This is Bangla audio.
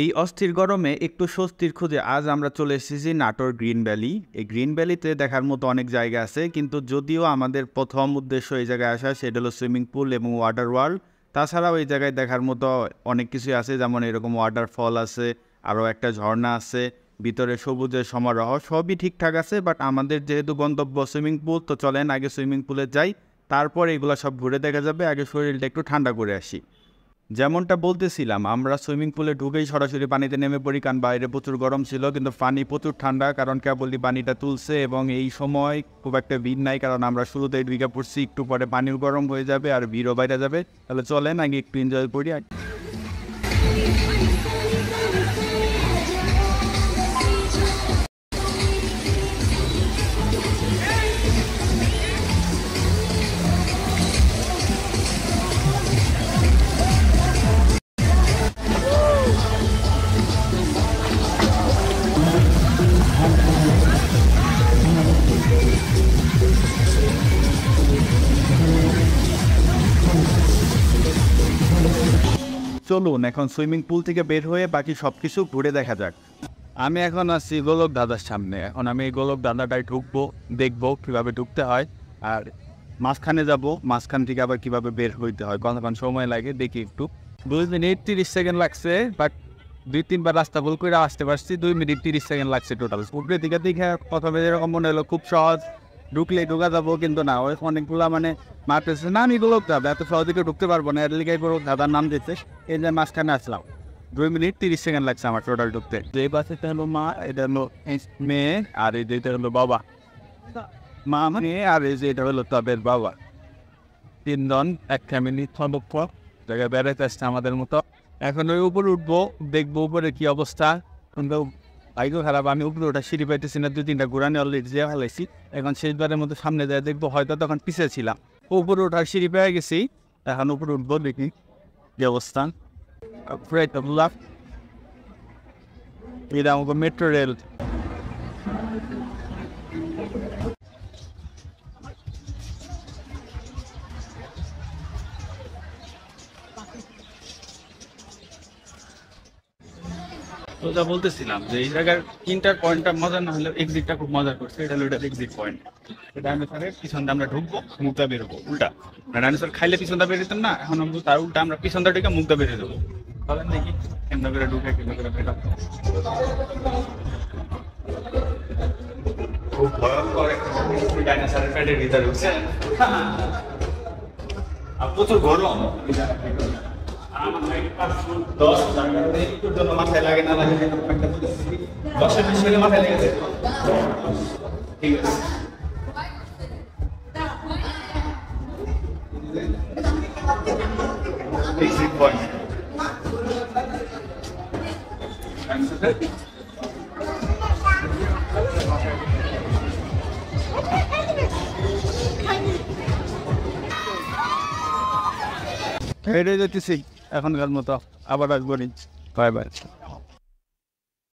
এই অস্থির গরমে একটু স্বস্তির খোঁজে আজ আমরা চলে এসেছি নাটোর গ্রিন ভ্যালি। এই গ্রিন ভ্যালিতে দেখার মতো অনেক জায়গা আছে, কিন্তু যদিও আমাদের প্রথম উদ্দেশ্য এই জায়গায় আসা সেটা হলো সুইমিং পুল এবং ওয়াটার ওয়ার্ল্ড। তাছাড়াও এই জায়গায় দেখার মতো অনেক কিছুই আছে, যেমন এরকম ওয়াটারফল আছে, আরও একটা ঝর্ণা আছে, ভিতরে সবুজের সমারোহ, সবই ঠিকঠাক আছে। বাট আমাদের যেহেতু গন্তব্য সুইমিং পুল, তো চলেন আগে সুইমিং পুলে যাই, তারপর এগুলো সব ঘুরে দেখা যাবে। আগে শরীরটা একটু ঠান্ডা করে আসি। যেমনটা বলতেছিলাম, আমরা সুইমিং পুলে ঢুকেই সরাসরি পানিতে নেমে পড়ি, কারণ বাইরে প্রচুর গরম ছিল, কিন্তু পানি প্রচুর ঠান্ডা, কারণ কেবলই পানিটা তুলছে এবং এই সময় খুব একটা ভিড় নাই, কারণ আমরা শুরুতেই ঢুকে পড়ছি। একটু পরে পানিও গরম হয়ে যাবে আর ভিড়ও বাইরে যাবে। তাহলে চলেন আগে একটু এনজয় করি। চলুন এখন সুইমিং পুল থেকে বের হয়ে বাকি সব কিছু ঘুরে দেখা যাক। আমি এখন আছি গোলক দাদার সামনে। এখন আমি এই গোলক দাদাটাই ঢুকবো, দেখবো কীভাবে ঢুকতে হয়, আর মাঝখানে যাব, মাঝখান থেকে আবার কীভাবে বের হইতে হয়, কতক্ষণ সময় লাগে দেখি একটু। 2 মিনিট 30 সেকেন্ড লাগছে, বাট 2-3বার রাস্তা ভুল করে আসতে পারছি। 2 মিনিট 30 সেকেন্ড লাগছে টোটাল। উপরে দিকে দেখে প্রথমে এরকম মনে হলো খুব সহজ, ঢুকলেই ঢোকা যাবো, কিন্তু না, ওই অনেকগুলা মারতেছে না, আমি গোলক দাদা এত সহজে ঢুকতে পারবো না, এর লিগে গোলক দাদার নাম দিচ্ছে। এই যে মাঝখানে আসলাম, 2 মিনিট 30 সেকেন্ড লাগছে আমার টোটাল ঢুকতে। যে বাসেটা হলো মা, এটা হলো মেয়ে, আর এই যে এটা হলো বাবা। মা মেয়ে, আর এই যে এটা হলো তাদের বাবা। 3 জন এক ফ্যামিলি সদস্য জায়গায় বেড়াতে আসছে আমাদের মতো। এখন ওই উপরে উঠবো, দেখবো উপরে কি অবস্থা। কিন্তু ভাগ্য খারাপ, আমি উপরে ওঠা সিঁড়ি পাইতেছি না। 2-3টা ঘুরানি অলরেডি যেয়ে ফেলাইছি। এখন শেষবারের মতো সামনে যায় দেখবো, হয়তো তখন পিছিয়ে ছিলাম। উপরে ওঠার সিঁড়ি পেয়ে গেছি, এখন উপরে উঠবো, দেখি কি অবস্থা। এটা আমাকে মেট্রো রেল। তো যা বলতেছিলাম যে এই জায়গার তিনটার পয়েন্টটা মজা না হলে এক্সিটটা খুব মজা করছে। এটা হলো এটার এক্সিট পয়েন্ট। এটা ডাইনোসরের পিছনটা আমরা ঢুকবো, মুখটা বেরোবো উল্টা। ডাইনোসর খাইলে পিছনটা বেরোতাম না, এখন আমরা তার উল্টা আমরা পিছনটা ঢুকে মুখটা বেরিয়ে দেবো। তাহলে দেখি কেমন করে ঢুকে, কেমন করে বেরো। খুব ভয়ঙ্কর ডাইনোসরের পেটের ভিতরে ঢুকছে, আর প্রচুর গরম। মাথায় লাগে না লাগে, 10-এর বেশি হলে মাথায় লেগেছে। ঠিক আছে, হেরে যেতেছি এখনকার মতো। আবার আসবো, বাই বাই।